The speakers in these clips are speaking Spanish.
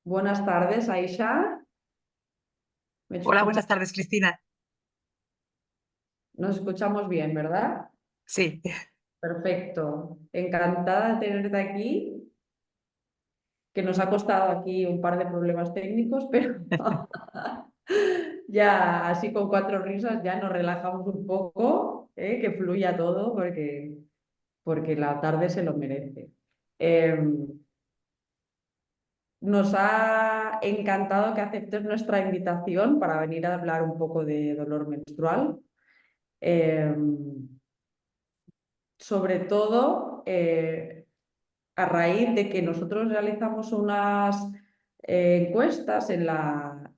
Buenas tardes, Aisha. ¿Me Hola, escucha? buenas tardes, Cristina. Nos escuchamos bien, ¿verdad? Sí, Perfecto. Encantada de tenerte aquí, que nos ha costado aquí un par de problemas técnicos, pero ya así con cuatro risas ya nos relajamos un poco, que fluya todo porque la tarde se lo merece. Em, Nos ha encantado que aceptes nuestra invitación para venir a hablar un poco de dolor menstrual. Em, Sobre todo a raíz de que nosotros realizamos unas encuestas en la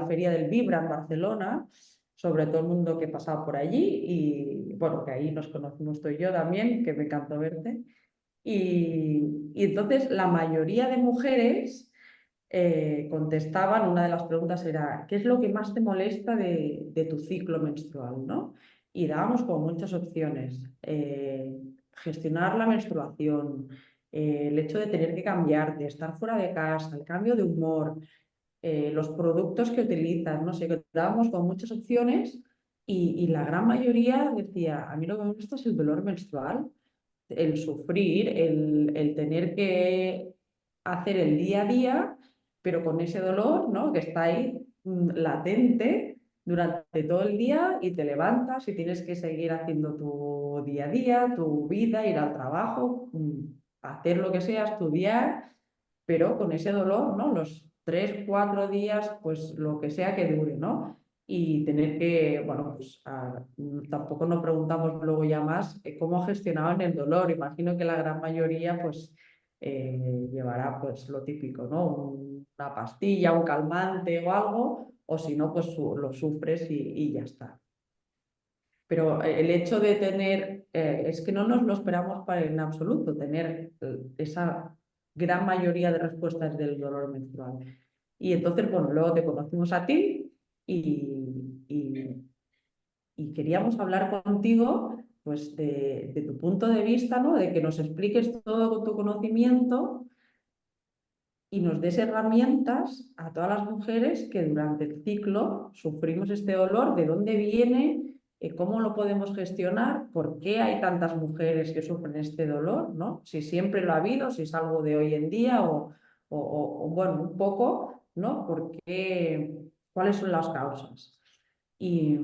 feria del Vibra en Barcelona, sobre todo el mundo que pasaba por allí y bueno, que ahí nos conocimos tú y yo también, que me encantó verte. Y entonces la mayoría de mujeres contestaban, una de las preguntas era, ¿qué es lo que más te molesta de tu ciclo menstrual, ¿no? Y dábamos como muchas opciones. Gestionar la menstruación, el hecho de tener que cambiarte, estar fuera de casa, el cambio de humor, los productos que utilizas, no sé, que dábamos con muchas opciones y la gran mayoría decía, a mí lo que me gusta es el dolor menstrual, el sufrir, el tener que hacer el día a día, pero con ese dolor, ¿no? Que está ahí latente durante todo el día y te levantas y tienes que seguir haciendo tu día a día, tu vida, ir al trabajo, hacer lo que sea, estudiar, pero con ese dolor, ¿no? Los 3, 4 días, pues lo que sea que dure, ¿no? Y tener que, bueno, pues tampoco nos preguntamos luego ya más cómo gestionaban el dolor. Imagino que la gran mayoría, pues, llevará, pues, lo típico, ¿no? Una pastilla, un calmante o algo, o si no, pues lo sufres y ya está. Pero el hecho de tener, es que no nos lo esperamos para en absoluto, tener esa gran mayoría de respuestas del dolor menstrual. Y entonces, bueno, luego te conocimos a ti y queríamos hablar contigo, pues, de tu punto de vista, ¿no? De que nos expliques todo tu conocimiento y nos des herramientas a todas las mujeres que durante el ciclo sufrimos este dolor, de dónde viene, cómo lo podemos gestionar, por qué hay tantas mujeres que sufren este dolor, ¿no? Si siempre lo ha habido, si es algo de hoy en día o, bueno, un poco, ¿no? ¿Cuáles son las causas? Y,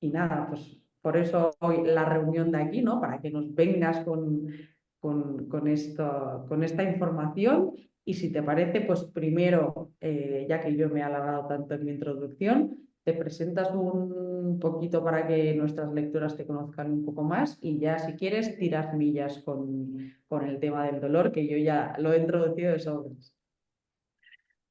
y nada, pues por eso hoy la reunión de aquí, ¿no? Para que nos vengas con esta información. Y si te parece, pues primero, ya que yo me he alargado tanto en mi introducción, te presentas un poquito para que nuestras lectoras te conozcan un poco más y ya si quieres tiras millas con el tema del dolor, que yo ya lo he introducido de sobras.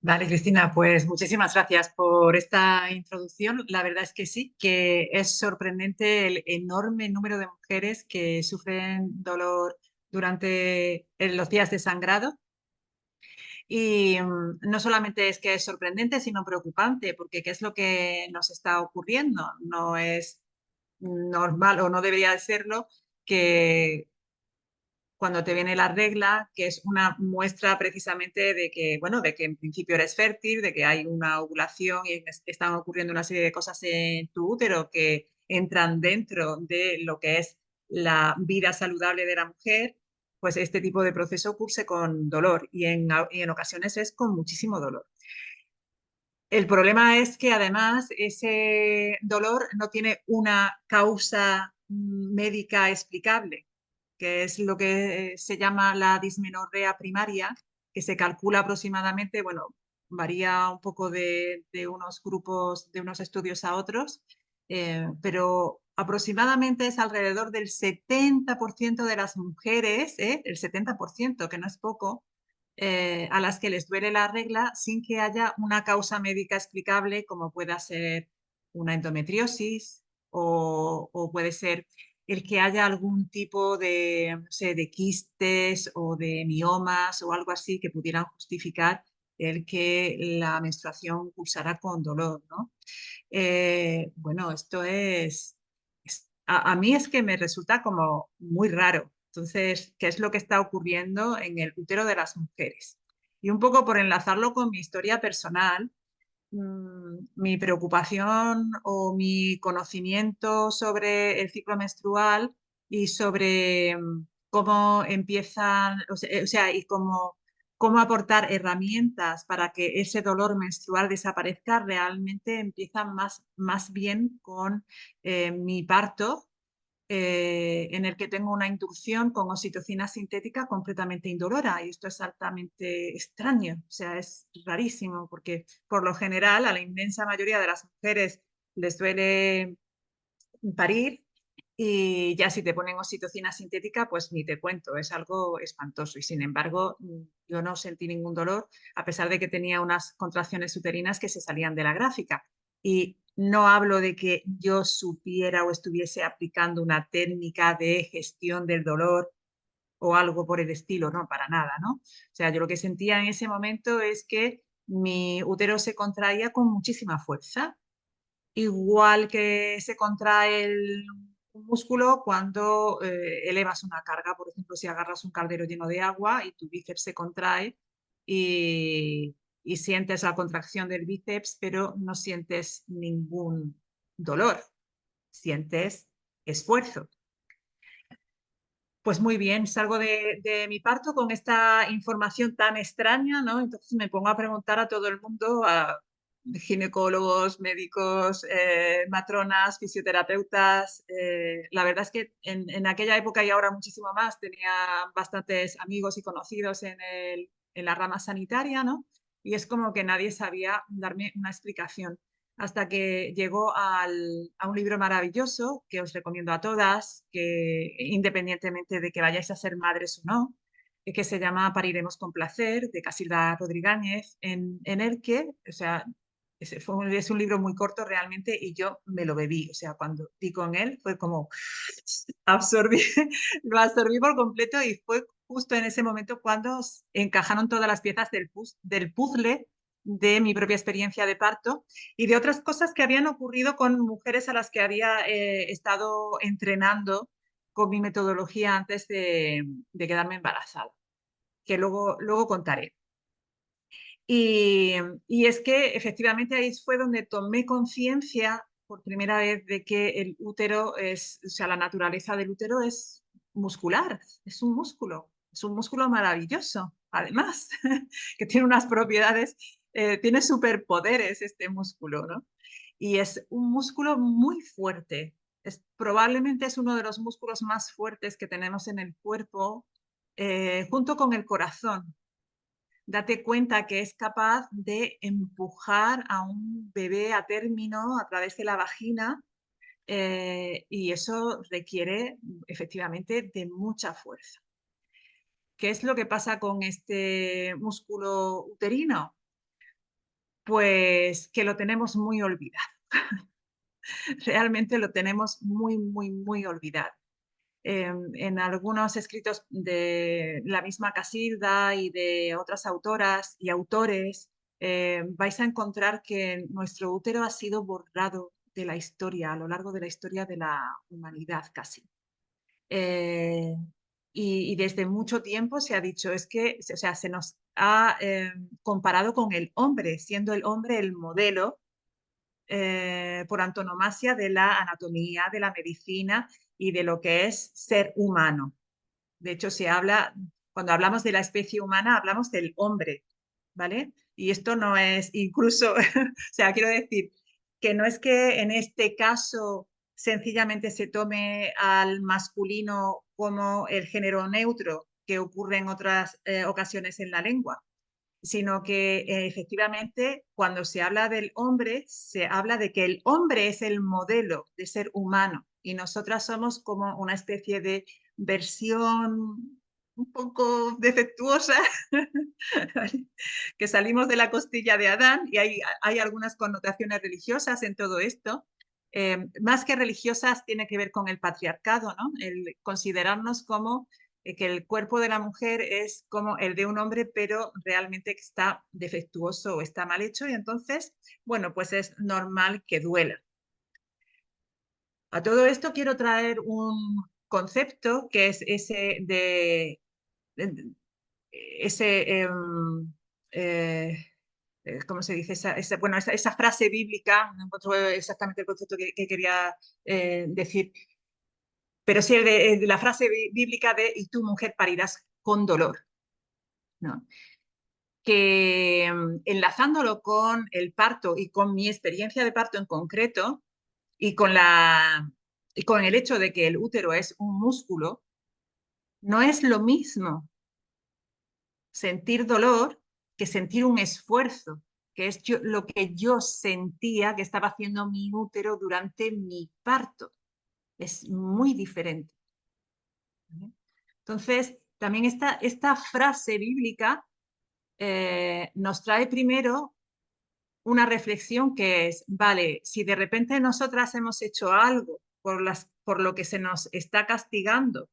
vale, Cristina, pues muchísimas gracias por esta introducción. La verdad es que sí, que es sorprendente el enorme número de mujeres que sufren dolor durante los días de sangrado. Y no solamente es que es sorprendente, sino preocupante, porque ¿qué es lo que nos está ocurriendo? No es normal o no debería de serlo que cuando te viene la regla, que es una muestra precisamente de que, bueno, de que en principio eres fértil, de que hay una ovulación y están ocurriendo una serie de cosas en tu útero que entran dentro de lo que es la vida saludable de la mujer, pues este tipo de proceso ocurre con dolor y en ocasiones es con muchísimo dolor. El problema es que además ese dolor no tiene una causa médica explicable, que es lo que se llama la dismenorrea primaria, que se calcula aproximadamente, bueno, varía un poco de unos grupos, de unos estudios a otros, pero aproximadamente es alrededor del 70% de las mujeres, el 70%, que no es poco, a las que les duele la regla sin que haya una causa médica explicable, como pueda ser una endometriosis o puede ser el que haya algún tipo de, no sé, de quistes o de miomas o algo así que pudieran justificar el que la menstruación cursara con dolor, ¿no? Bueno, esto a mí es que me resulta como muy raro. Entonces, ¿qué es lo que está ocurriendo en el útero de las mujeres? Y un poco por enlazarlo con mi historia personal, mi preocupación o mi conocimiento sobre el ciclo menstrual y sobre cómo empiezan, o sea, y cómo aportar herramientas para que ese dolor menstrual desaparezca, realmente empiezan más bien con mi parto, en el que tengo una inducción con oxitocina sintética completamente indolora, y esto es altamente extraño, o sea, es rarísimo, porque por lo general a la inmensa mayoría de las mujeres les duele parir, y ya si te ponen oxitocina sintética, pues ni te cuento, es algo espantoso. Y sin embargo, yo no sentí ningún dolor, a pesar de que tenía unas contracciones uterinas que se salían de la gráfica. Y no hablo de que yo supiera o estuviese aplicando una técnica de gestión del dolor o algo por el estilo, no, para nada, ¿no? O sea, yo lo que sentía en ese momento es que mi útero se contraía con muchísima fuerza, igual que se contrae un músculo cuando elevas una carga. Por ejemplo, si agarras un caldero lleno de agua y tu bíceps se contrae y sientes la contracción del bíceps, pero no sientes ningún dolor, sientes esfuerzo. Pues muy bien, salgo de mi parto con esta información tan extraña, ¿no? Entonces me pongo a preguntar a todo el mundo, a ginecólogos, médicos, matronas, fisioterapeutas. La verdad es que en aquella época y ahora muchísimo más tenía bastantes amigos y conocidos en la rama sanitaria, ¿no? Y es como que nadie sabía darme una explicación, hasta que llegó a un libro maravilloso que os recomiendo a todas, que independientemente de que vayáis a ser madres o no, que se llama Pariremos con placer, de Casilda Rodríguez, en el que, o sea, es un libro muy corto realmente, y yo me lo bebí, o sea, cuando di con él fue como absorbí, lo absorbí por completo, y fue justo en ese momento cuando encajaron todas las piezas del puzzle de mi propia experiencia de parto y de otras cosas que habían ocurrido con mujeres a las que había estado entrenando con mi metodología antes de quedarme embarazada, que luego contaré. Y, y es que efectivamente ahí fue donde tomé conciencia por primera vez de que el útero es, o sea, la naturaleza del útero es muscular, es un músculo maravilloso, además, que tiene unas propiedades, tiene superpoderes este músculo, ¿no? Y es un músculo muy fuerte, probablemente es uno de los músculos más fuertes que tenemos en el cuerpo, junto con el corazón. Date cuenta que es capaz de empujar a un bebé a término a través de la vagina, y eso requiere efectivamente de mucha fuerza. ¿Qué es lo que pasa con este músculo uterino? Pues que lo tenemos muy olvidado. Realmente lo tenemos muy olvidado. En algunos escritos de la misma Casilda y de otras autoras y autores, vais a encontrar que nuestro útero ha sido borrado de la historia, a lo largo de la historia de la humanidad casi. Eh, y desde mucho tiempo se ha dicho, es que, o sea, se nos ha comparado con el hombre, siendo el hombre el modelo por antonomasia de la anatomía, de la medicina y de lo que es ser humano. De hecho, cuando hablamos de la especie humana, hablamos del hombre, ¿vale? Y esto no es incluso, o sea, quiero decir que no es que en este caso sencillamente se tome al masculino como el género neutro que ocurre en otras ocasiones en la lengua, sino que efectivamente cuando se habla del hombre, se habla de que el hombre es el modelo de ser humano y nosotras somos como una especie de versión un poco defectuosa, que salimos de la costilla de Adán, y hay algunas connotaciones religiosas en todo esto. Más que religiosas, tiene que ver con el patriarcado, ¿no? El considerarnos como que el cuerpo de la mujer es como el de un hombre, pero realmente está defectuoso o está mal hecho, y entonces, bueno, pues es normal que duela. A todo esto quiero traer concepto que es ese de- ese, ¿cómo se dice? Bueno, esa frase bíblica, no encuentro exactamente el concepto que quería decir, pero sí el de la frase bíblica de y tu mujer parirás con dolor, ¿no? Que enlazándolo con el parto y con mi experiencia de parto en concreto y con el hecho de que el útero es un músculo, no es lo mismo sentir dolor que sentir un esfuerzo, que es lo que yo sentía que estaba haciendo mi útero durante mi parto. Es muy diferente. Entonces, también esta frase bíblica nos trae primero una reflexión que es, vale, si de repente nosotras hemos hecho algo por lo que se nos está castigando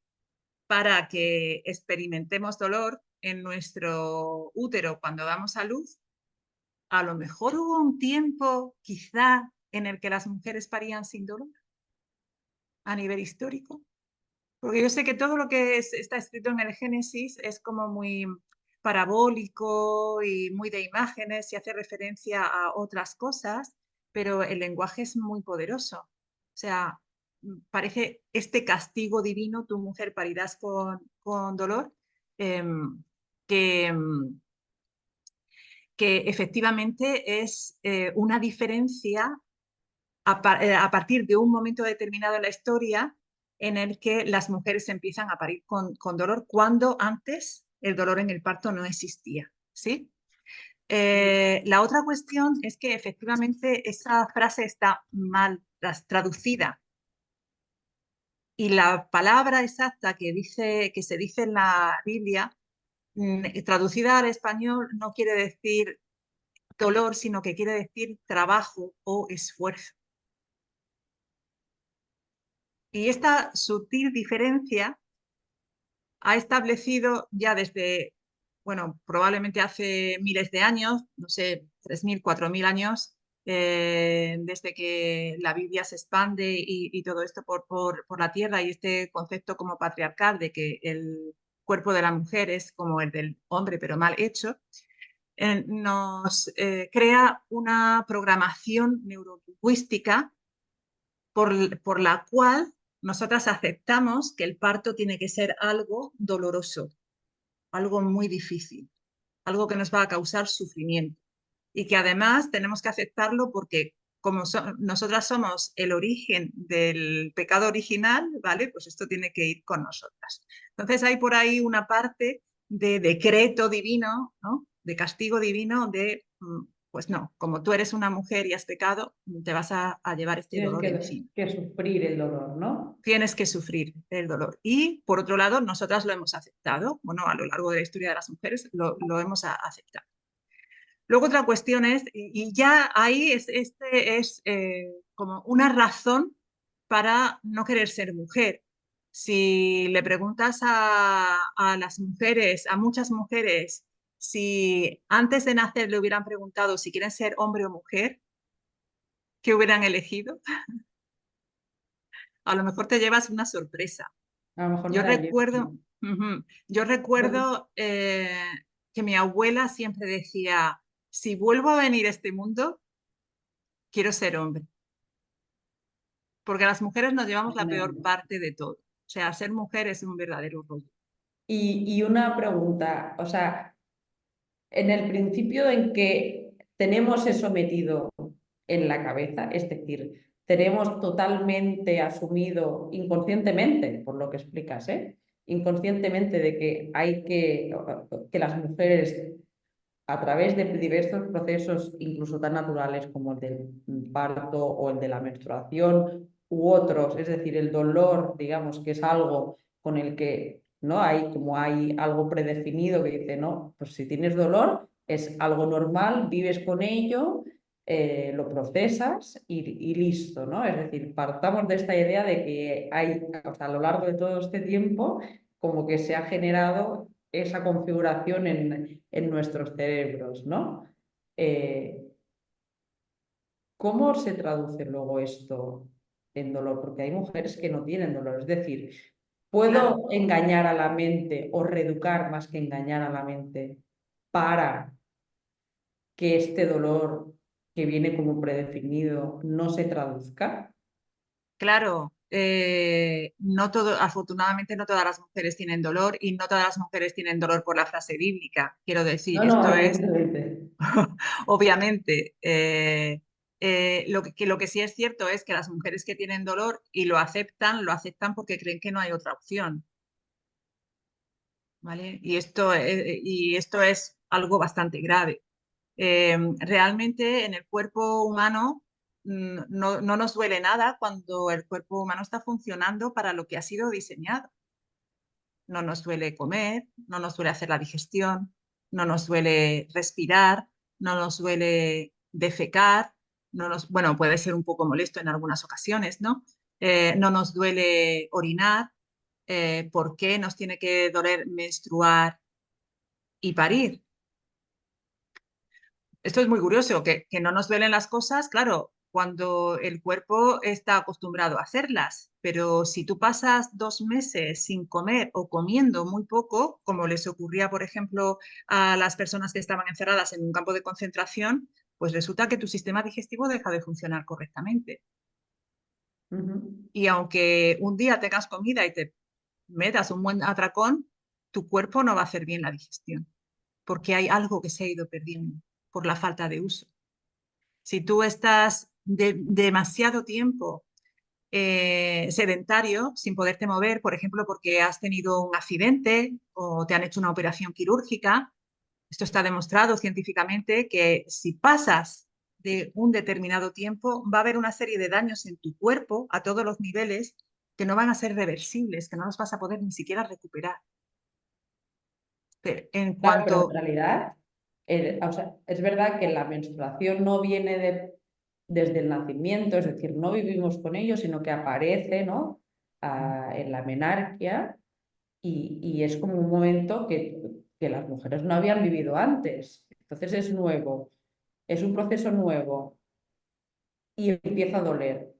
para que experimentemos dolor en nuestro útero cuando damos a luz, a lo mejor hubo un tiempo quizá en el que las mujeres parían sin dolor a nivel histórico. Porque yo sé que todo lo que está escrito en el Génesis es como muy parabólico y muy de imágenes y hace referencia a otras cosas, pero el lenguaje es muy poderoso. O sea, parece este castigo divino, tu mujer parirás con dolor, que, que efectivamente es una diferencia a partir de un momento determinado en la historia en el que las mujeres empiezan a parir con dolor cuando antes el dolor en el parto no existía, ¿sí? La otra cuestión es que efectivamente esa frase está mal traducida y la palabra exacta que se dice en la Biblia, traducida al español, no quiere decir dolor, sino que quiere decir trabajo o esfuerzo. Y esta sutil diferencia ha establecido ya desde, bueno, probablemente hace miles de años, no sé, 3.000, 4.000 años, desde que la Biblia se expande y todo esto por la tierra y este concepto como patriarcal de que el cuerpo de la mujer es como el del hombre, pero mal hecho, nos crea una programación neurolingüística por la cual nosotras aceptamos que el parto tiene que ser algo doloroso, algo muy difícil, algo que nos va a causar sufrimiento y que además tenemos que aceptarlo porque como nosotras somos el origen del pecado original, ¿vale? Pues esto tiene que ir con nosotras. Entonces hay por ahí una parte de decreto divino, ¿no? De castigo divino, pues no, como tú eres una mujer y has pecado, te vas a llevar este Tienes dolor encima. que sufrir el dolor, ¿no? Tienes que sufrir el dolor. Y por otro lado, nosotras lo hemos aceptado, bueno, a lo largo de la historia de las mujeres lo hemos aceptado. Luego otra cuestión es, y ya ahí es como una razón para no querer ser mujer. Si le preguntas a las mujeres, a muchas mujeres, si antes de nacer le hubieran preguntado si quieren ser hombre o mujer, ¿qué hubieran elegido? A lo mejor te llevas una sorpresa. A lo mejor no Yo era yo. recuerdo, yo recuerdo que mi abuela siempre decía, si vuelvo a venir a este mundo, quiero ser hombre, porque las mujeres nos llevamos la peor parte de todo. O sea, ser mujer es un verdadero rollo. Y una pregunta, o sea, en el principio en que tenemos eso metido en la cabeza, es decir, tenemos totalmente asumido inconscientemente, por lo que explicas, ¿eh? Inconscientemente de que hay que las mujeres a través de diversos procesos, incluso tan naturales como el del parto o el de la menstruación u otros, es decir, el dolor, digamos, que es algo con el que no hay, como hay algo predefinido que dice, no, pues si tienes dolor es algo normal, vives con ello, lo procesas y listo, ¿no? Es decir, partamos de esta idea de que hay, o sea, a lo largo de todo este tiempo, como que se ha generado esa configuración en nuestros cerebros, ¿no? Eh, ¿Cómo se traduce luego esto en dolor? Porque hay mujeres que no tienen dolor. Es decir, Claro, ¿Puedo engañar a la mente o reeducar más que engañar a la mente para que este dolor que viene como predefinido no se traduzca? claro. No todo, afortunadamente no todas las mujeres tienen dolor y no todas las mujeres tienen dolor por la frase bíblica. Quiero decir, No, no, esto es evidentemente. obviamente. Lo que sí es cierto es que las mujeres que tienen dolor y lo aceptan porque creen que no hay otra opción, ¿vale? Y esto es algo bastante grave. Realmente en el cuerpo humano no nos duele nada cuando el cuerpo humano está funcionando para lo que ha sido diseñado. No nos duele comer, no nos duele hacer la digestión, no nos duele respirar, no nos duele defecar, bueno, puede ser un poco molesto en algunas ocasiones, ¿no? No nos duele orinar. ¿Por qué nos tiene que doler menstruar y parir? Esto es muy curioso, que no nos duelen las cosas, claro, cuando el cuerpo está acostumbrado a hacerlas, pero si tú pasas 2 meses sin comer o comiendo muy poco, como les ocurría, por ejemplo, a las personas que estaban encerradas en un campo de concentración, pues resulta que tu sistema digestivo deja de funcionar correctamente. Ujú. Y aunque un día tengas comida y te metas un buen atracón, tu cuerpo no va a hacer bien la digestión, porque hay algo que se ha ido perdiendo por la falta de uso. Si tú estás demasiado tiempo sedentario, sin poderte mover, por ejemplo, porque has tenido un accidente o te han hecho una operación quirúrgica, esto está demostrado científicamente que si pasas de un determinado tiempo, va a haber una serie de daños en tu cuerpo a todos los niveles que no van a ser reversibles, que no los vas a poder ni siquiera recuperar. Pero en Claro, pero en cuanto, realidad, o sea, es verdad que la menstruación no viene desde el nacimiento, es decir, no vivimos con ello, sino que aparece, ¿no? En la menarquia y es como un momento que las mujeres no habían vivido antes. Entonces es nuevo, es un proceso nuevo y empieza a doler.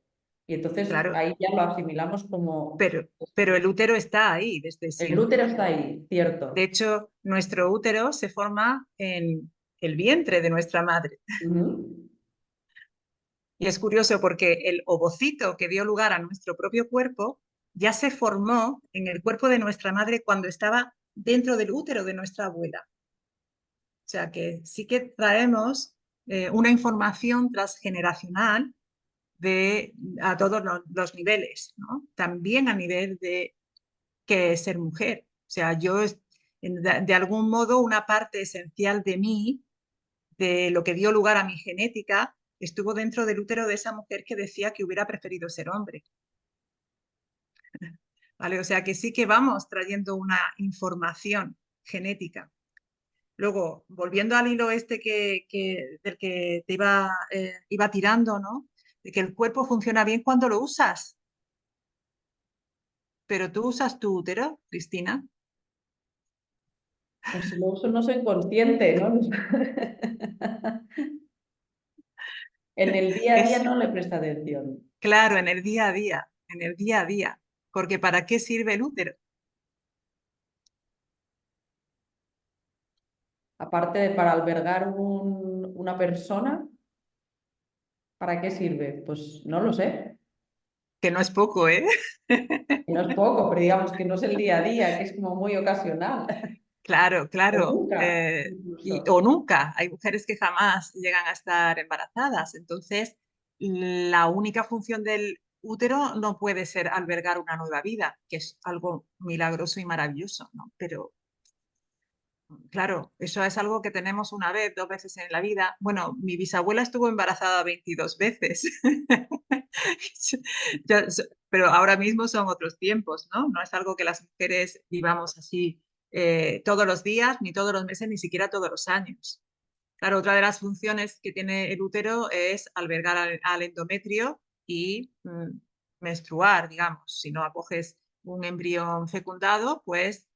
Y entonces claro, ahí ya lo asimilamos como pero el útero está ahí desde el siempre. útero está ahí, De cierto. hecho, nuestro útero se forma en el vientre de nuestra madre. Ujú. Y es curioso porque el ovocito que dio lugar a nuestro propio cuerpo ya se formó en el cuerpo de nuestra madre cuando estaba dentro del útero de nuestra abuela. O sea que sí que traemos una información transgeneracional a todos los niveles, ¿no? También a nivel de qué es ser mujer. O sea, de algún modo una parte esencial de mí, de lo que dio lugar a mi genética, estuvo dentro del útero de esa mujer que decía que hubiera preferido ser hombre. ¿Vale? O sea que sí que vamos trayendo una información genética. Luego, volviendo al hilo este del que te iba tirando, ¿no? De que el cuerpo funciona bien cuando lo usas. Pero tú usas tu útero, Cristina. Pues si lo uso no soy consciente, ¿no? En el día a día Es no le presta atención. claro, en el día a día, en el día a día. Porque ¿para qué sirve el útero? Aparte de para albergar una persona, ¿para qué sirve? Pues no lo sé. Que no es poco, ¿eh? Y no es poco, pero digamos que no es el día a día, que es como muy ocasional. Claro, O claro. nunca, incluso. O nunca. Hay mujeres que jamás llegan a estar embarazadas. Entonces, la única función del útero no puede ser albergar una nueva vida, que es algo milagroso y maravilloso, ¿no? Pero claro, eso es algo que tenemos una vez, 2 veces en la vida. Bueno, mi bisabuela estuvo embarazada 22 veces. Pero ahora mismo son otros tiempos, ¿no? No es algo que las mujeres vivamos así todos los días, ni todos los meses, ni siquiera todos los años. Claro, otra de las funciones que tiene el útero es albergar al endometrio y menstruar, digamos. Si no acoges un embrión fecundado, pues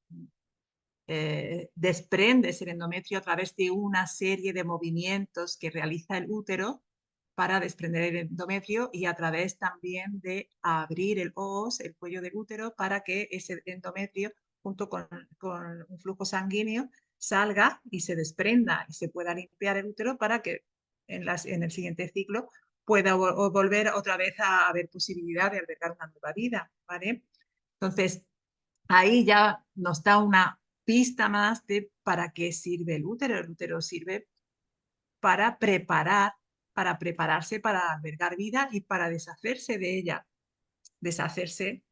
desprendes el endometrio a través de una serie de movimientos que realiza el útero para desprender el endometrio y a través también de abrir el os, el cuello del útero, para que ese endometrio, junto con un flujo sanguíneo, salga y se desprenda y se pueda limpiar el útero para que en el siguiente ciclo pueda volver otra vez a haber posibilidad de albergar una nueva vida, ¿vale? Entonces, ahí ya nos da una pista más de para qué sirve el útero. El útero sirve para prepararse para albergar vida y para deshacerse de ella. Deshacerse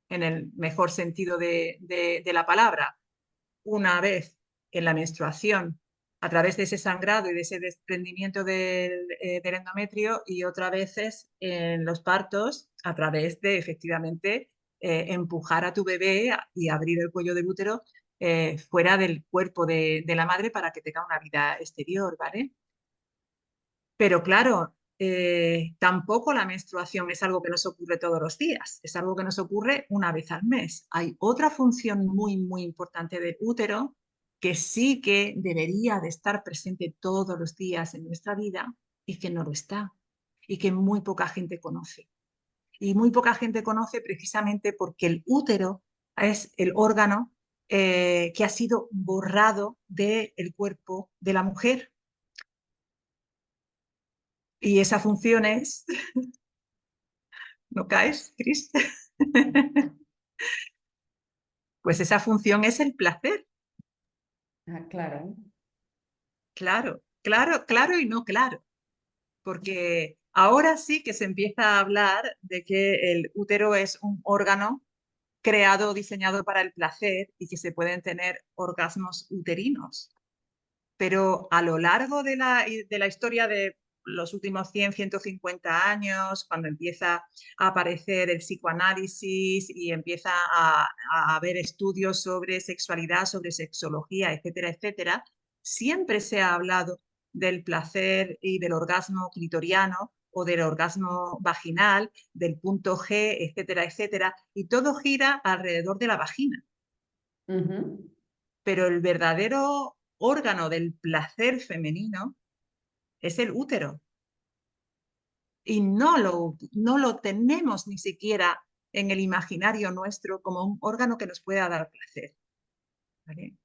en el mejor sentido de la palabra. Una vez en la menstruación, a través de ese sangrado y de ese desprendimiento del endometrio, y otras veces en los partos, a través de efectivamente empujar a tu bebé y abrir el cuello del útero fuera del cuerpo de la madre para que tenga una vida exterior, ¿vale? Pero claro, tampoco la menstruación es algo que nos ocurre todos los días, es algo que nos ocurre una vez al mes. Hay otra función muy, muy importante del útero que sí que debería de estar presente todos los días en nuestra vida y que no lo está y que muy poca gente conoce. Y muy poca gente conoce precisamente porque el útero es el órgano que ha sido borrado del cuerpo de la mujer. Y esa función es, ¿no caes, Cris? Pues esa función es el placer. Ah, claro. Claro, claro, claro y no claro. Porque ahora sí que se empieza a hablar de que el útero es un órgano creado, diseñado para el placer y que se pueden tener orgasmos uterinos. Pero a lo largo de la historia de los últimos 100, 150 años, cuando empieza a aparecer el psicoanálisis y empieza a haber estudios sobre sexualidad, sobre sexología, etcétera, etcétera, siempre se ha hablado del placer y del orgasmo clitoriano o del orgasmo vaginal, del punto G, etcétera, etcétera, y todo gira alrededor de la vagina. Ujú. Pero el verdadero órgano del placer femenino es el útero y no lo tenemos ni siquiera en el imaginario nuestro como un órgano que nos pueda dar placer, ¿vale?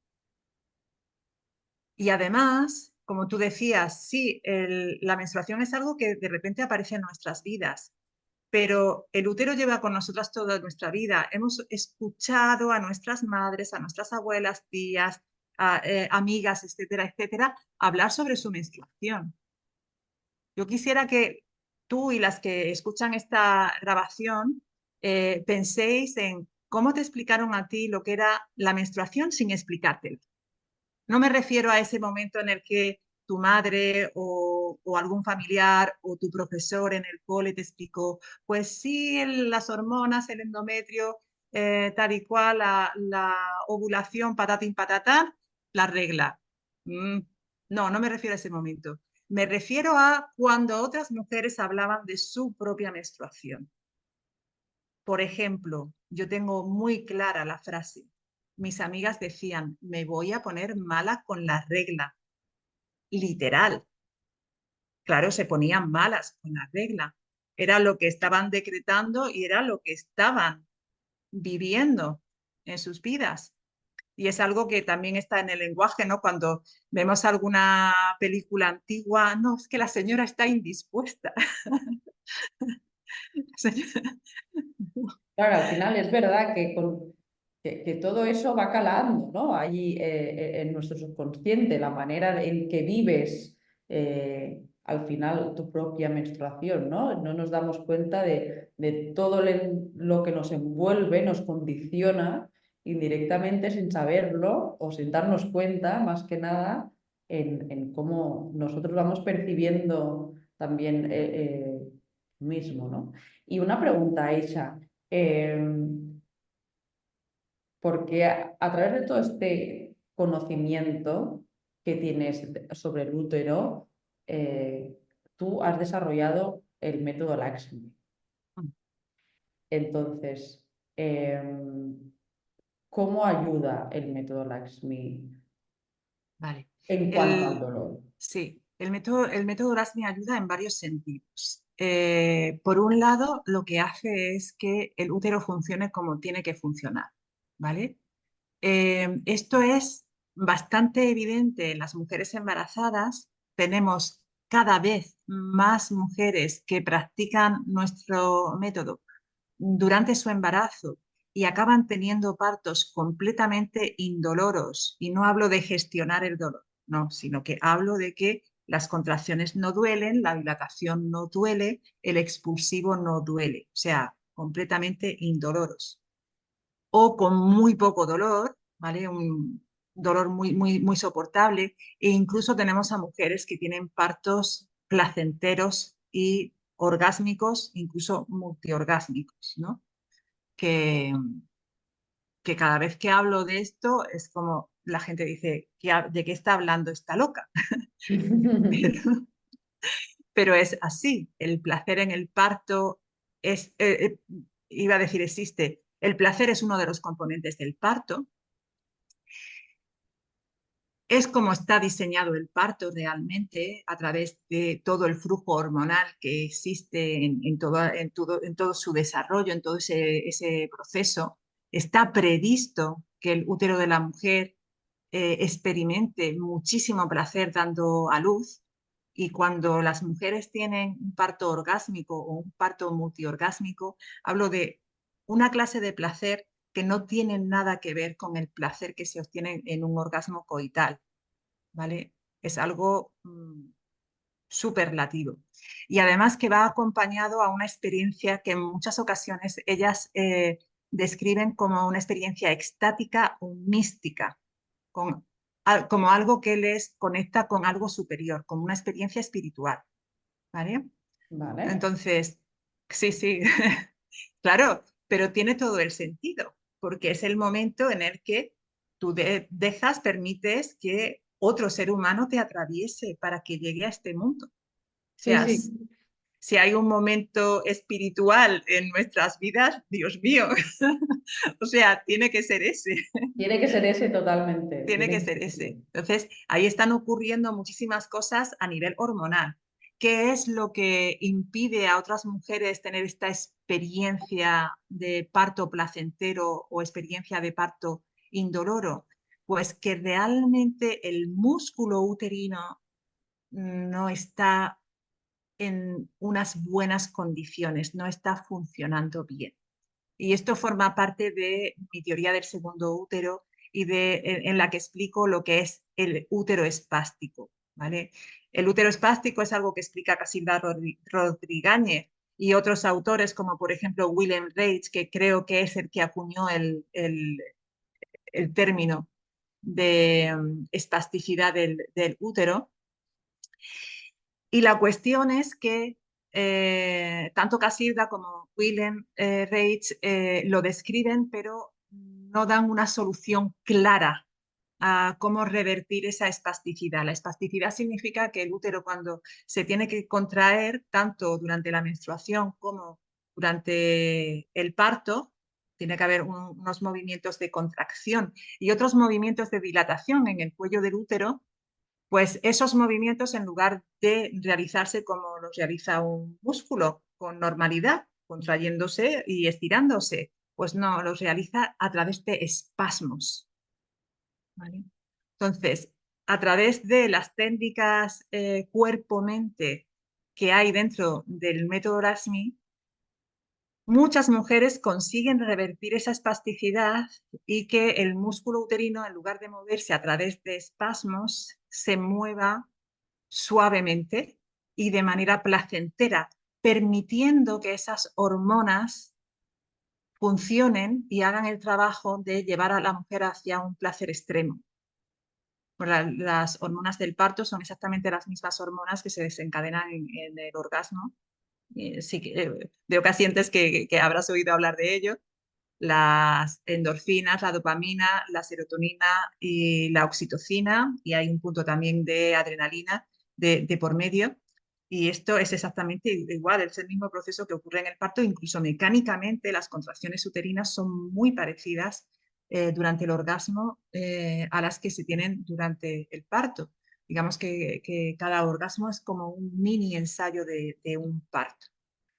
Y además, como tú decías, sí, la menstruación es algo que de repente aparece en nuestras vidas, pero el útero lleva con nosotras toda nuestra vida. Hemos escuchado a nuestras madres, a nuestras abuelas, tías, amigas, etcétera, etcétera, hablar sobre su menstruación. Yo quisiera que tú y las que escuchan esta grabación penséis en cómo te explicaron a ti lo que era la menstruación sin explicártelo. No me refiero a ese momento en el que tu madre o algún familiar o tu profesor en el cole te explicó, pues sí, las hormonas, el endometrio, tal y cual, la ovulación, patatín, patatán, la regla. Mm, no, no me refiero a ese momento. Me refiero a cuando otras mujeres hablaban de su propia menstruación. Por ejemplo, yo tengo muy clara la frase. Mis amigas decían, me voy a poner mala con la regla. Literal. Claro, se ponían malas con la regla. Era lo que estaban decretando y era lo que estaban viviendo en sus vidas. Y es algo que también está en el lenguaje, ¿no? Cuando vemos alguna película antigua, no, es que la señora está indispuesta. Claro, al final es verdad que todo eso va calando, ¿no? Allí en nuestro subconsciente, la manera en que vives al final tu propia menstruación, ¿no? No nos damos cuenta de todo lo que nos envuelve, nos condiciona indirectamente sin saberlo o sin darnos cuenta, más que nada, en cómo nosotros vamos percibiendo también mismo, ¿no? Y una pregunta, Aisha. Porque a través de todo este conocimiento que tienes sobre el útero, tú has desarrollado el método Lakshmi. Entonces, ¿cómo ayuda el método Lakshmi Vale. en cuanto al dolor? Sí. El método Erasmi ayuda en varios sentidos. Por un lado, lo que hace es que el útero funcione como tiene que funcionar, ¿vale? Esto es bastante evidente en las mujeres embarazadas. Tenemos cada vez más mujeres que practican nuestro método durante su embarazo y acaban teniendo partos completamente indoloros. Y no hablo de gestionar el dolor, no, sino que hablo de que las contracciones no duelen, la dilatación no duele, el expulsivo no duele, o sea, completamente indoloros. O con muy poco dolor, ¿vale? Un dolor muy soportable. E incluso tenemos a mujeres que tienen partos placenteros y orgásmicos, incluso multiorgásmicos, ¿no? Que, que cada vez que hablo de esto es como la gente dice, ¿de qué está hablando esta loca? Pero, pero es así, el placer en el parto es, iba a decir, existe. El placer es uno de los componentes del parto. Es como está diseñado el parto realmente a través de todo el flujo hormonal que existe en todo su desarrollo, en todo ese proceso. Está previsto que el útero de la mujer experimente muchísimo placer dando a luz, y cuando las mujeres tienen un parto orgásmico o un parto multiorgásmico, hablo de una clase de placer que no tiene nada que ver con el placer que se obtiene en un orgasmo coital, ¿vale? Es algo superlativo. Y además que va acompañado a una experiencia que en muchas ocasiones ellas describen como una experiencia extática o mística, como algo que les conecta con algo superior, como una experiencia espiritual, ¿vale? Vale. Entonces, sí, sí, claro, pero tiene todo el sentido, porque es el momento en el que tú dejas, permites que otro ser humano te atraviese para que llegue a este mundo. O Sí, sea, sí, si hay un momento espiritual en nuestras vidas, Dios mío, o sea, tiene que ser ese. tiene que ser ese totalmente. Tiene Tiene que que ser ser ese. ese. Entonces, ahí están ocurriendo muchísimas cosas a nivel hormonal. ¿Qué es lo que impide a otras mujeres tener esta experiencia de parto placentero o experiencia de parto indoloro? Pues que realmente el músculo uterino no está en unas buenas condiciones, no está funcionando bien. Y esto forma parte de mi teoría del segundo útero y en la que explico lo que es el útero espástico, ¿vale? El útero espástico es algo que explica Casilda Rodríguez y otros autores, como por ejemplo William Reich, que creo que es el que acuñó el término de espasticidad del útero. Y la cuestión es que tanto Casilda como Willem Reich lo describen, pero no dan una solución clara a cómo revertir esa espasticidad. La espasticidad significa que el útero, cuando se tiene que contraer, tanto durante la menstruación como durante el parto, tiene que haber unos movimientos de contracción y otros movimientos de dilatación en el cuello del útero. Pues esos movimientos, en lugar de realizarse como los realiza un músculo, con normalidad, contrayéndose y estirándose, pues no, los realiza a través de espasmos, ¿vale? Entonces, a través de las técnicas cuerpo-mente que hay dentro del método Rashmi, muchas mujeres consiguen revertir esa espasticidad y que el músculo uterino, en lugar de moverse a través de espasmos, se mueva suavemente y de manera placentera, permitiendo que esas hormonas funcionen y hagan el trabajo de llevar a la mujer hacia un placer extremo. Las hormonas del parto son exactamente las mismas hormonas que se desencadenan en el orgasmo. Sí, veo que sientes que habrás oído hablar de ello. Las endorfinas, la dopamina, la serotonina y la oxitocina, y hay un punto también de adrenalina de por medio. Y esto es exactamente igual, es el mismo proceso que ocurre en el parto, incluso mecánicamente las contracciones uterinas son muy parecidas durante el orgasmo a las que se tienen durante el parto. Digamos que cada orgasmo es como un mini ensayo de un parto,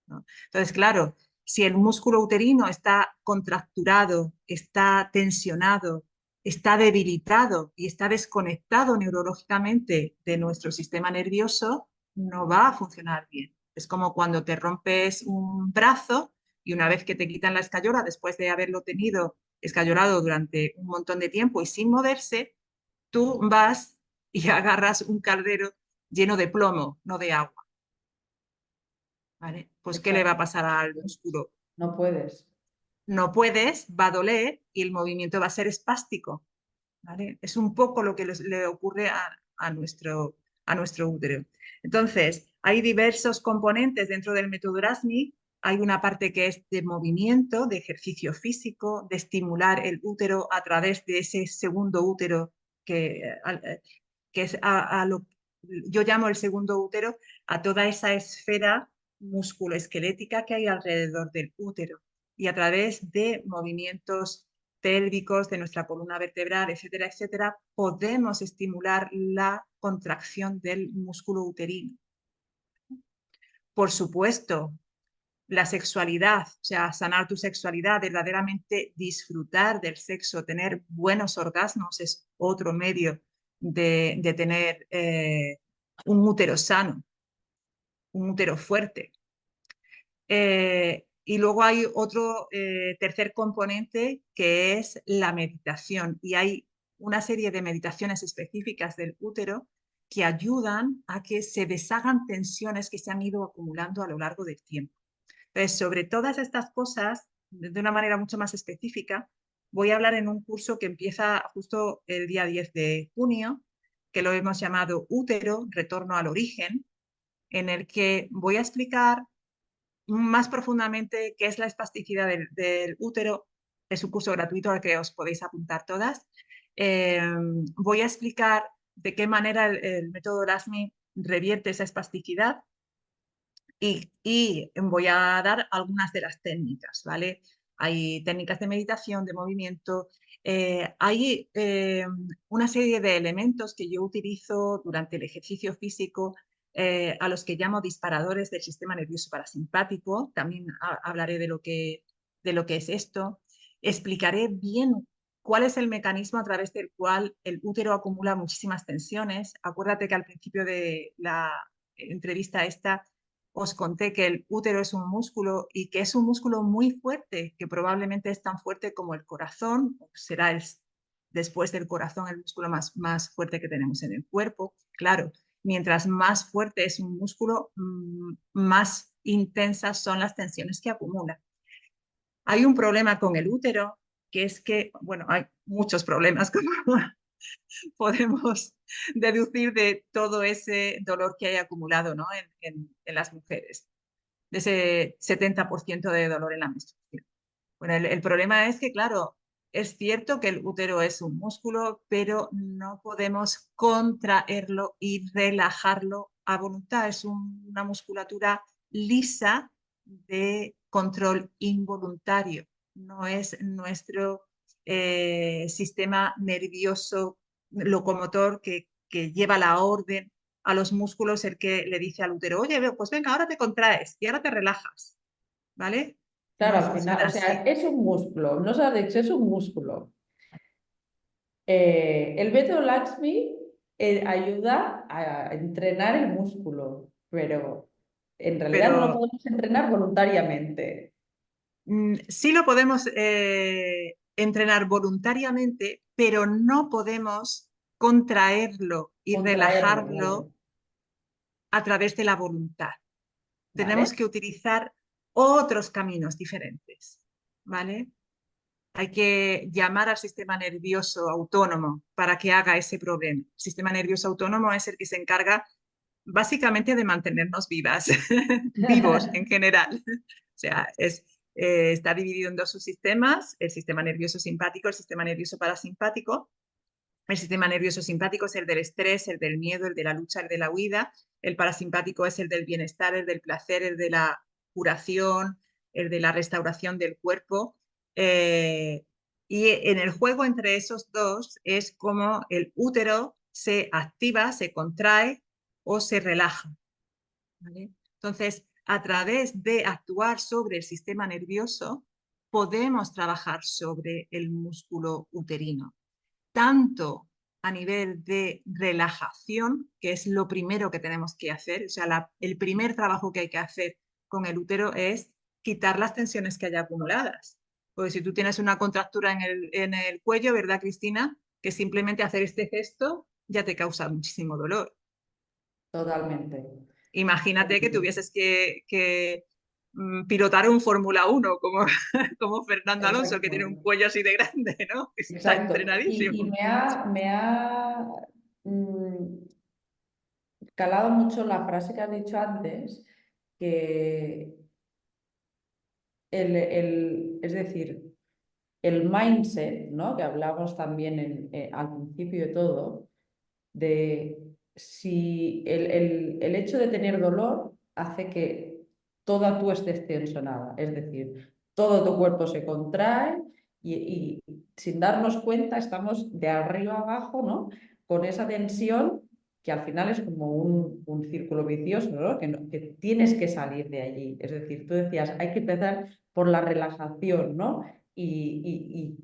¿no? Entonces, claro, si el músculo uterino está contracturado, está tensionado, está debilitado y está desconectado neurológicamente de nuestro sistema nervioso, no va a funcionar bien. Es como cuando te rompes un brazo y una vez que te quitan la escayola, después de haberlo tenido escayolado durante un montón de tiempo y sin moverse, tú vas y agarras un caldero lleno de plomo, no de agua, ¿vale? Pues, ¿qué le va a Exacto. pasar al músculo? No puedes. No puedes, va a doler y el movimiento va a ser espástico, ¿vale? Es un poco lo que le ocurre a nuestro útero. Entonces, hay diversos componentes dentro del método Erasmi. Hay una parte que es de movimiento, de ejercicio físico, de estimular el útero a través de ese segundo útero que es yo llamo el segundo útero a toda esa esfera musculoesquelética que hay alrededor del útero y a través de movimientos pélvicos, de nuestra columna vertebral, etcétera, etcétera, podemos estimular la contracción del músculo uterino. Por supuesto, la sexualidad, o sea, sanar tu sexualidad, verdaderamente disfrutar del sexo, tener buenos orgasmos es otro medio de tener un útero sano, un útero fuerte. Y luego hay otro tercer componente que es la meditación. Y hay una serie de meditaciones específicas del útero que ayudan a que se deshagan tensiones que se han ido acumulando a lo largo del tiempo. Entonces, sobre todas estas cosas, de una manera mucho más específica, voy a hablar en un curso que empieza justo el día 10 de junio, que lo hemos llamado Útero, Retorno al Origen, en el que voy a explicar más profundamente qué es la espasticidad del útero. Es un curso gratuito al que os podéis apuntar todas. Voy a explicar de qué manera el método Erasmi revierte esa espasticidad y voy a dar algunas de las técnicas, ¿vale? Hay técnicas de meditación, de movimiento, hay una serie de elementos que yo utilizo durante el ejercicio físico, a los que llamo disparadores del sistema nervioso parasimpático. También hablaré de lo que es esto. Explicaré bien cuál es el mecanismo a través del cual el útero acumula muchísimas tensiones. Acuérdate que al principio de la entrevista esta os conté que el útero es un músculo y que es un músculo muy fuerte, que probablemente es tan fuerte como el corazón, será después del corazón el músculo más fuerte que tenemos en el cuerpo. Claro, mientras más fuerte es un músculo, más intensas son las tensiones que acumula. Hay un problema con el útero, que es que, bueno, hay muchos problemas, como podemos deducir de todo ese dolor que hay acumulado, ¿no? en las mujeres, de ese 70% de dolor en la menstruación. Bueno, el problema es que, claro, es cierto que el útero es un músculo, pero no podemos contraerlo y relajarlo a voluntad. Es una musculatura lisa de control involuntario. No es nuestro sistema nervioso locomotor que lleva la orden a los músculos, el que le dice al útero, oye, pues venga, ahora te contraes y ahora te relajas, ¿vale? Claro, No al final, funciona o sea, así. es un músculo, no se ha dicho, es un músculo. El método Laxmi ayuda a entrenar el músculo, pero en realidad no lo Pero podemos entrenar voluntariamente. sí lo podemos entrenar voluntariamente, pero no podemos contraerlo y Contraerlo, relajarlo vale. a través de la voluntad. Tenemos ¿Vale? que utilizar otros caminos diferentes, ¿vale? Hay que llamar al sistema nervioso autónomo para que haga ese problema. El sistema nervioso autónomo es el que se encarga básicamente de mantenernos vivas, vivos en general. O sea, está dividido en dos subsistemas, el sistema nervioso simpático, el sistema nervioso parasimpático. El sistema nervioso simpático es el del estrés, el del miedo, el de la lucha, el de la huida. El parasimpático es el del bienestar, el del placer, el de la curación, el de la restauración del cuerpo. Eh, y en el juego entre esos dos es como el útero se activa, se contrae o se relaja, ¿vale? Entonces, a través de actuar sobre el sistema nervioso, podemos trabajar sobre el músculo uterino, tanto a nivel de relajación, que es lo primero que tenemos que hacer, o sea, el primer trabajo que hay que hacer con el útero es quitar las tensiones que haya acumuladas. Porque si tú tienes una contractura en el cuello, ¿verdad, Cristina? Que simplemente hacer este gesto ya te causa muchísimo dolor. Totalmente. Imagínate que tuvieses que pilotar un Fórmula 1 como, como Fernando Alonso, que Exacto, tiene un cuello así de grande, ¿no? Está exacto. Y entrenadísimo. me ha mm, calado mucho la frase que has dicho antes, que es decir, el mindset, ¿no? Que hablamos también al principio de todo, de si el hecho de tener dolor hace que toda tú estés tensionada, es decir, todo tu cuerpo se contrae y sin darnos cuenta estamos de arriba abajo, ¿no? Con esa tensión que al final es como un círculo vicioso, ¿no? Que tienes que salir de allí. Es decir, tú decías, hay que empezar por la relajación, ¿no? Y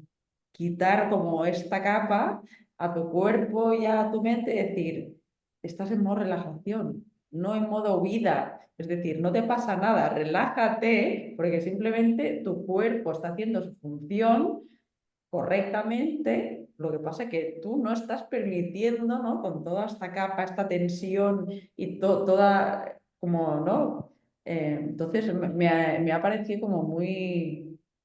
quitar como esta capa a tu cuerpo y a tu mente, decir, estás en modo relajación, no en modo huida. Es decir, no te pasa nada, relájate, porque simplemente tu cuerpo está haciendo su función correctamente. Lo que pasa es que tú no estás permitiendo, ¿no? Con toda esta capa, esta tensión y toda, como, ¿no? Entonces me ha parecido como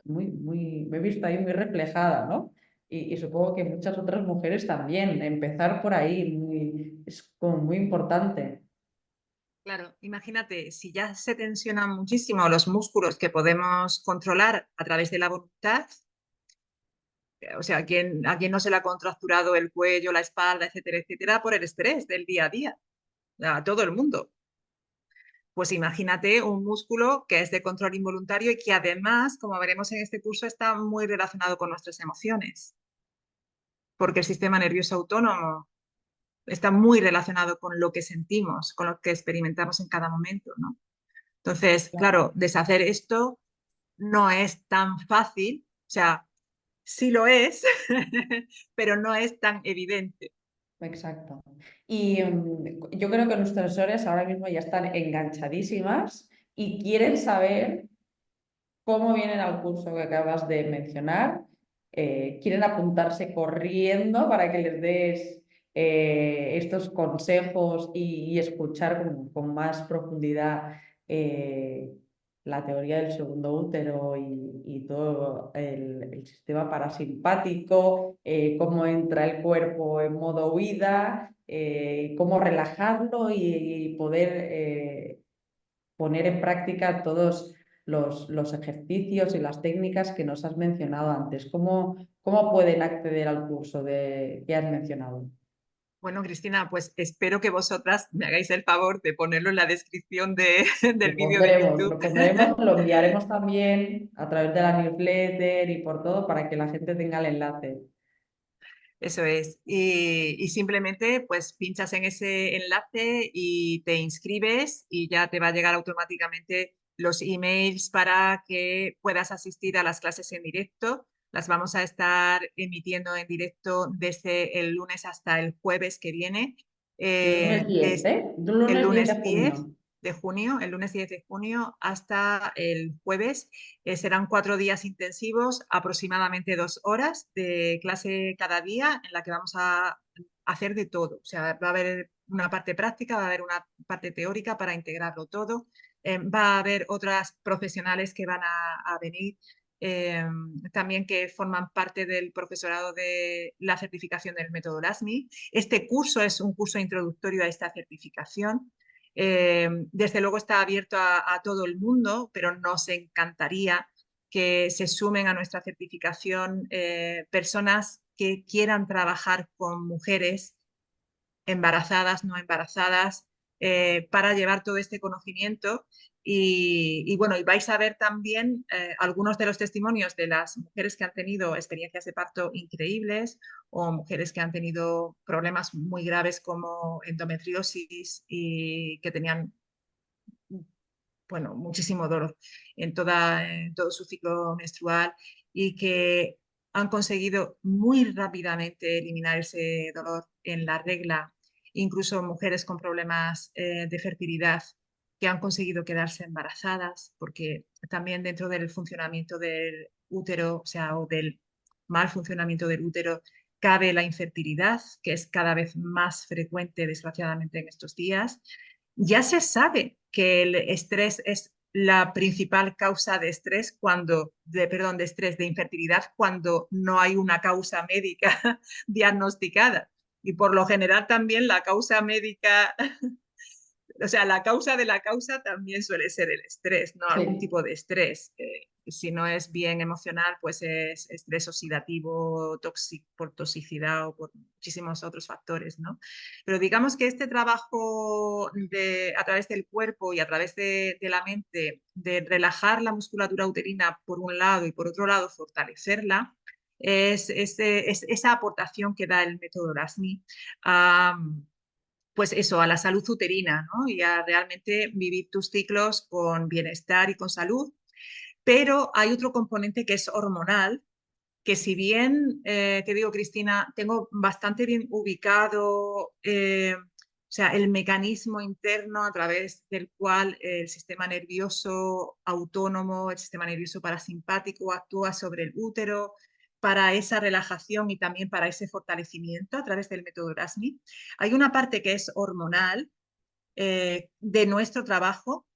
me he visto ahí muy reflejada, ¿no? Y supongo que muchas otras mujeres también. Empezar por ahí es como muy importante. Claro, imagínate, si ya se tensionan muchísimo los músculos que podemos controlar a través de la voluntad, o sea, ¿a quién no se le ha contracturado el cuello, la espalda, etcétera, etcétera, por el estrés del día a día? A todo el mundo. Pues imagínate un músculo que es de control involuntario y que además, como veremos en este curso, está muy relacionado con nuestras emociones, porque el sistema nervioso autónomo está muy relacionado con lo que sentimos, con lo que experimentamos en cada momento, ¿no? Entonces, claro, deshacer esto no es tan fácil, o sea, sí lo es, pero no es tan evidente. Exacto. Y yo creo que nuestras usuarias ahora mismo ya están enganchadísimas y quieren saber cómo vienen al curso que acabas de mencionar. Quieren apuntarse corriendo para que les des estos consejos y escuchar con más profundidad eh, la teoría del segundo útero y todo el sistema parasimpático, cómo entra el cuerpo en modo huida, cómo relajarlo y poder poner en práctica todos los ejercicios y las técnicas que nos has mencionado antes. ¿Cómo pueden acceder al curso que has mencionado? Bueno, Cristina, pues espero que vosotras me hagáis el favor de ponerlo en la descripción del vídeo de YouTube. Lo pondremos, lo enviaremos también a través de la newsletter y por todo para que la gente tenga el enlace. Eso es. Y simplemente pues pinchas en ese enlace y te inscribes y ya te va a llegar automáticamente los emails para que puedas asistir a las clases en directo. Las vamos a estar emitiendo en directo desde el lunes hasta el jueves que viene. Lunes 10, Es ¿eh? el Lunes 10 de lunes 10 junio. de junio, el lunes 10 de junio hasta el jueves. Serán 4 días intensivos, aproximadamente 2 horas de clase cada día, en la que vamos a hacer de todo. O sea, va a haber una parte práctica, va a haber una parte teórica para integrarlo todo. Va a haber otras profesionales que van a venir eh, también que forman parte del profesorado de la certificación del método LASMI. Este curso es un curso introductorio a esta certificación. Desde luego está abierto a todo el mundo, pero nos encantaría que se sumen a nuestra certificación personas que quieran trabajar con mujeres embarazadas, no embarazadas, para llevar todo este conocimiento Y bueno, y vais a ver también algunos de los testimonios de las mujeres que han tenido experiencias de parto increíbles o mujeres que han tenido problemas muy graves como endometriosis y que tenían, bueno, muchísimo dolor en todo su ciclo menstrual y que han conseguido muy rápidamente eliminar ese dolor en la regla, incluso mujeres con problemas de fertilidad que han conseguido quedarse embarazadas, porque también dentro del funcionamiento del útero, o sea, o del mal funcionamiento del útero, cabe la infertilidad, que es cada vez más frecuente, desgraciadamente, en estos días. Ya se sabe que el estrés es la principal causa de estrés perdón, de estrés, de infertilidad, cuando no hay una causa médica diagnosticada. Y por lo general también la causa médica, o sea, la causa de la causa también suele ser el estrés, ¿no? Algún Sí, tipo de estrés. Si no es bien emocional, pues es estrés oxidativo, por toxicidad o por muchísimos otros factores, ¿no? Pero digamos que este trabajo a través del cuerpo y a través de la mente, de relajar la musculatura uterina por un lado y por otro lado fortalecerla, es esa aportación que da el método RASMI pues eso, a la salud uterina, ¿no? Y a realmente vivir tus ciclos con bienestar y con salud. Pero hay otro componente que es hormonal, que si bien, te digo, Cristina, tengo bastante bien ubicado, o sea, el mecanismo interno a través del cual el sistema nervioso autónomo, el sistema nervioso parasimpático actúa sobre el útero para esa relajación y también para ese fortalecimiento a través del método RASMI. Hay una parte que es hormonal de nuestro trabajo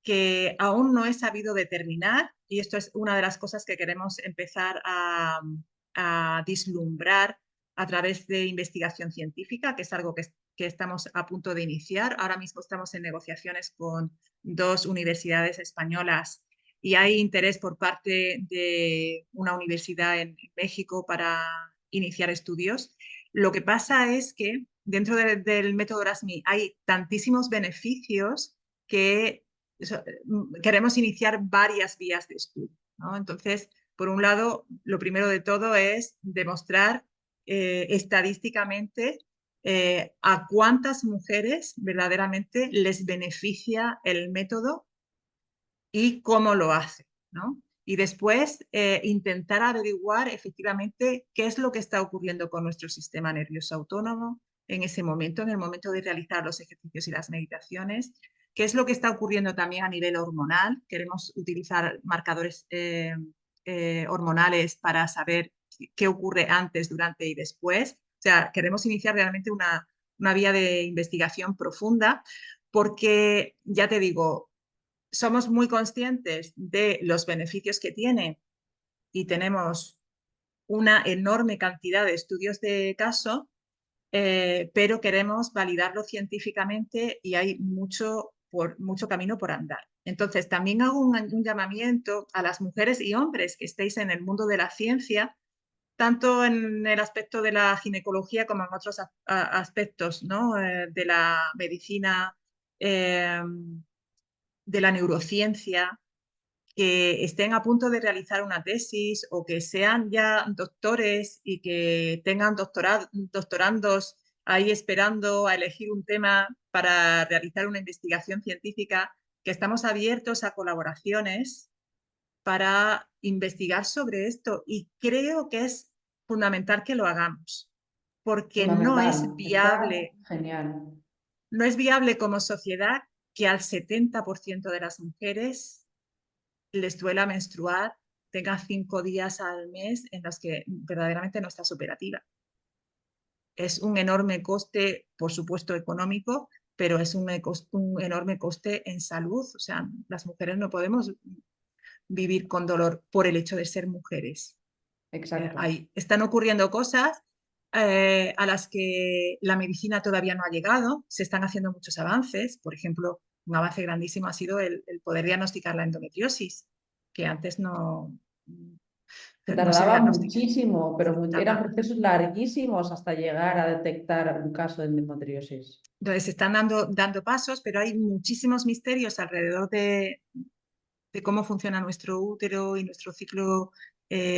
que aún no he sabido determinar y esto es una de las cosas que queremos empezar a vislumbrar a través de investigación científica, que es algo que estamos a punto de iniciar. Ahora mismo estamos en negociaciones con 2 universidades españolas y hay interés por parte de una universidad en México para iniciar estudios. Lo que pasa es que dentro del método RASMI hay tantísimos beneficios que queremos iniciar varias vías de estudio, ¿no? Entonces, por un lado, lo primero de todo es demostrar estadísticamente a cuántas mujeres verdaderamente les beneficia el método y cómo lo hace, ¿no? Y después intentar averiguar efectivamente qué es lo que está ocurriendo con nuestro sistema nervioso autónomo en ese momento, en el momento de realizar los ejercicios y las meditaciones, qué es lo que está ocurriendo también a nivel hormonal. Queremos utilizar marcadores hormonales para saber qué ocurre antes, durante y después. O sea, queremos iniciar realmente una vía de investigación profunda porque, ya te digo, somos muy conscientes de los beneficios que tiene y tenemos una enorme cantidad de estudios de caso, pero queremos validarlo científicamente y hay mucho camino por andar. Entonces, también hago un llamamiento a las mujeres y hombres que estéis en el mundo de la ciencia, tanto en el aspecto de la ginecología como en otros aspectos, ¿no? De la medicina, de la neurociencia, que estén a punto de realizar una tesis o que sean ya doctores y que tengan doctorandos ahí esperando a elegir un tema para realizar una investigación científica, que estamos abiertos a colaboraciones para investigar sobre esto y creo que es fundamental que lo hagamos porque fundamental. Está genial. no es viable como sociedad que al 70% de las mujeres les duela menstruar, tenga 5 días al mes en los que verdaderamente no estás operativa. Es un enorme coste, por supuesto, económico, pero es un enorme coste en salud. O sea, las mujeres no podemos vivir con dolor por el hecho de ser mujeres. Exacto. Están ocurriendo cosas a las que la medicina todavía no ha llegado, se están haciendo muchos avances, por ejemplo, un avance grandísimo ha sido el poder diagnosticar la endometriosis, que antes no, Se no se tardaba diagnostica. muchísimo, pero eran Tarda. procesos larguísimos hasta llegar a detectar un caso de endometriosis. Entonces, se están dando pasos, pero hay muchísimos misterios alrededor de cómo funciona nuestro útero y nuestro ciclo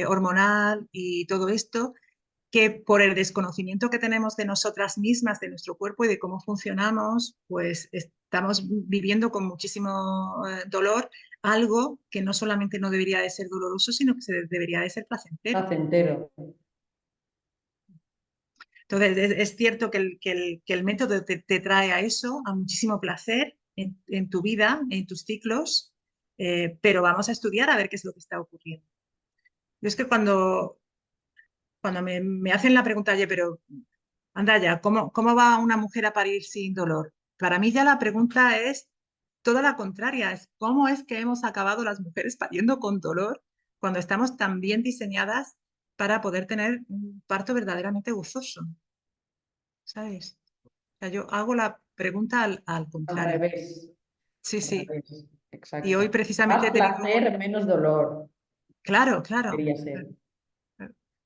hormonal y todo esto, que por el desconocimiento que tenemos de nosotras mismas, de nuestro cuerpo y de cómo funcionamos, pues estamos viviendo con muchísimo dolor algo que no solamente no debería de ser doloroso, sino que debería de ser placentero. Placentero. Entonces, es cierto que el método te trae a eso, a muchísimo placer en tu vida, en tus ciclos, pero vamos a estudiar a ver qué es lo que está ocurriendo. Yo es que cuando me hacen la pregunta, oye, pero anda ya, ¿cómo va una mujer a parir sin dolor? Para mí ya la pregunta es toda la contraria, es cómo es que hemos acabado las mujeres pariendo con dolor cuando estamos tan bien diseñadas para poder tener un parto verdaderamente gozoso, ¿sabes? O sea, yo hago la pregunta al Al contrario. revés. Sí, Al sí. revés. Y hoy Exacto. precisamente Más he tenido placer, menos dolor. claro, claro. Debería ser.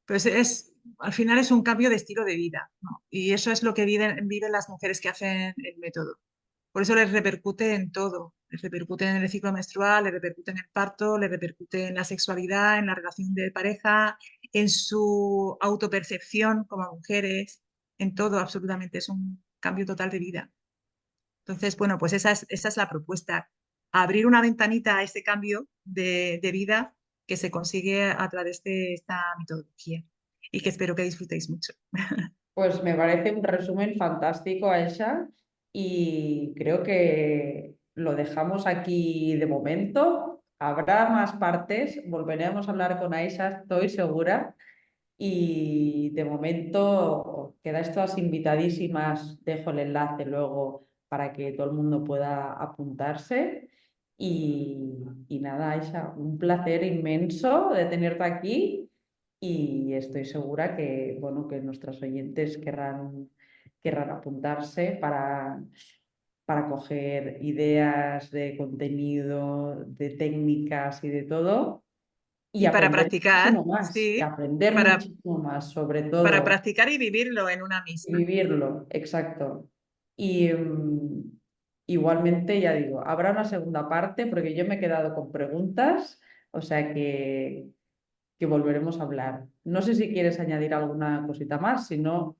Pues al final es un cambio de estilo de vida, ¿no? Y eso es lo que viven las mujeres que hacen el método. Por eso les repercute en todo. Les repercute en el ciclo menstrual, les repercute en el parto, les repercute en la sexualidad, en la relación de pareja, en su autopercepción como mujeres, en todo absolutamente. Es un cambio total de vida. Entonces, bueno, pues esa es la propuesta. Abrir una ventanita a ese cambio de vida que se consigue a través de esta metodología y que espero que disfrutéis mucho. Pues me parece un resumen fantástico, Aisha, y creo que lo dejamos aquí de momento. Habrá más partes, volveremos a hablar con Aisha, estoy segura. Y de momento quedáis todas invitadísimas. Dejo el enlace luego para que todo el mundo pueda apuntarse. Y nada, Aisha, un placer inmenso de tenerte aquí y estoy segura que, bueno, que nuestros oyentes querrán apuntarse para coger ideas de contenido, de técnicas y de todo y Y para aprender practicar, muchísimo más, y sí, aprender para, muchísimo más, sobre para todo, practicar y vivirlo en una y misma. vivirlo, exacto. Y igualmente, ya digo, habrá una segunda parte porque yo me he quedado con preguntas, o sea que volveremos a hablar. No sé si quieres añadir alguna cosita más, si no,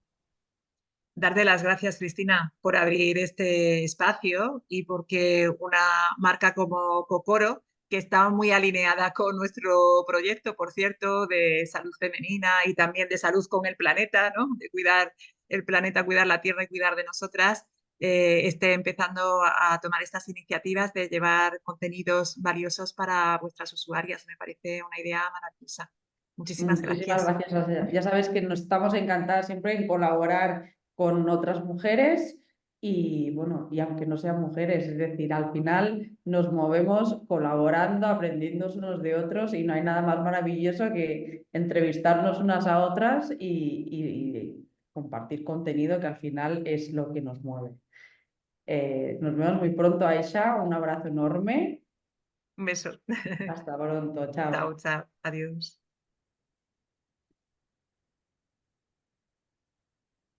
Darte las gracias, Cristina, por abrir este espacio y porque una marca como Cocoro, que está muy alineada con nuestro proyecto, por cierto, de salud femenina y también de salud con el planeta, ¿no? De cuidar el planeta, cuidar la tierra y cuidar de nosotras, esté empezando a tomar estas iniciativas de llevar contenidos valiosos para vuestras usuarias. Me parece una idea maravillosa. Muchísimas muchísimas gracias. gracias. Ya sabes que nos estamos encantadas siempre en colaborar con otras mujeres y bueno, y aunque no sean mujeres, es decir, al final nos movemos colaborando, aprendiendo unos de otros y no hay nada más maravilloso que entrevistarnos unas a otras y compartir contenido que al final es lo que nos mueve. Nos vemos muy pronto, Aisha. Un abrazo enorme. Un beso. Hasta pronto. Chao. Chao, chao. Adiós.